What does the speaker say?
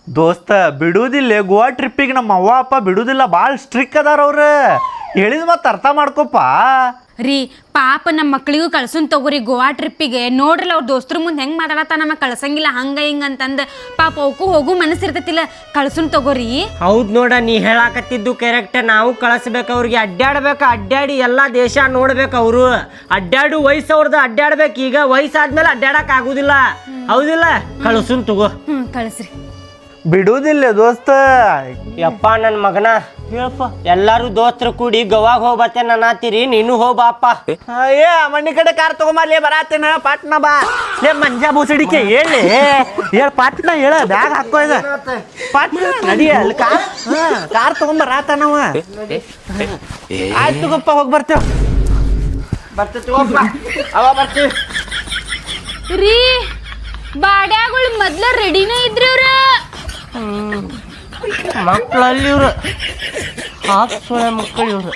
ದೋಸ್ತ ಬಿಡುವುದಿಲ್ಲ, ಗೋವಾ ಟ್ರಿಪ್ಪಿಗೆ ನಮ್ಮ ಅವ್ವ ಅಪ್ಪ ಬಿಡುವುದಿಲ್ಲ, ಭಾಳ ಸ್ಟ್ರಿಕ್ ಅದಾರ ಅವ್ರು. ಹೇಳಿದ ಮತ್ತೆ ಅರ್ಥ ಮಾಡ್ಕೊಪ್ಪ. ರೀ ಪಾಪ ನಮ್ಮ ಮಕ್ಳಿಗೂ ಕಳ್ಸುನ್ ತಗೋರಿ ಗೋವಾ ಟ್ರಿಪ್ಪಿಗೆ. ನೋಡ್ರಲ್ಲ ಅವ್ರ ದೋಸ್ತರ ಮುಂದೆ ಹೆಂಗೆ ಮಾತಾಡತ್ತ, ನಮಗೆ ಕಳ್ಸಂಗಿಲ್ಲ ಹಂಗ ಹಿಂಗ ಅಂತಂದು. ಪಾಪ ಅವಕ್ಕೂ ಹೋಗು ಮನಸ್ಸಿರ್ತೈತಿಲ್ಲ, ಕಳ್ಸುನ್ ತಗೋರಿ. ಹೌದು ನೋಡ, ನೀ ಹೇಳಾಕತ್ತಿದ್ದು ಕರೆಕ್ಟ್. ನಾವು ಕಳಿಸ್ಬೇಕು ಅವ್ರಿಗೆ. ಅಡ್ಡಾಡ್ಬೇಕು, ಅಡ್ಡಾಡಿ ಎಲ್ಲ ದೇಶ ನೋಡ್ಬೇಕು. ಅವರು ಅಡ್ಡಾಡು ವಯಸ್ಸು ಅವ್ರದ್ದು, ಅಡ್ಡಾಡ್ಬೇಕು. ಈಗ ವಯಸ್ಸಾದ್ಮೇಲೆ ಅಡ್ಡಾಡಕ್ ಆಗುದಿಲ್ಲ, ಹೌದಿಲ್ಲ? ಕಳ್ಸುನ್ ತಗೋ. ಕಳಿಸ್ರಿ. ಬಿಡುವುದಿಲ್ಲ ದೋಸ್ತ. ಯಪ್ಪ ನನ್ನ ಮಗನ, ಹೇಳಪ್ಪ. ಎಲ್ಲಾರು ದೋಸ್ತರು ಕೂಡಿ ಗೋವಾಗ ಹೋಗ್ಬರ್ತೇನೆ ಅನ್ನತ್ತೀರಿ, ನೀನು ಹೋಗ್ಬಾಪ್ಪ. ಏ ಮಣ್ಣಿ ಕಡೆ ಕಾರ್ ತಗೊಂಬರ್ಲಿ, ಬರಾತೇನ ಪಾಟ್ನ ಬಾ. ಲೇ ಮಂಜಾ ಬೂಸಡಿಕೆ ಹೇಳಿ, ಹೇಳ ಪಾಟ್ನ ಹೇಳ, ಬ್ಯಾಗ್ ಹಾಕೋ ಈಗ ಪಾಟ್ನ ನಡಿ ಅಲ್ಲಿ ಕಾರ್ ತಗೊಂಬರಾತನವ. ಆಯ್ತು ತಗೋಪ್ಪ, ಹೋಗಿ ಬರ್ತೇವ. ಅವ ಬರ್ತೀವಿ. ರೀ ಬಾಡ್ಯಾಗಳು ಮೊದ್ಲ ರೆಡಿನೇ ಇದ್ರಿ ಅವ್ರ. ಮಕ್ಕಳಲ್ಲಿ ಇವ್ರು, ಹಾಫ್ ಸೊಳೆ ಮಕ್ಕಳು ಇವ್ರು.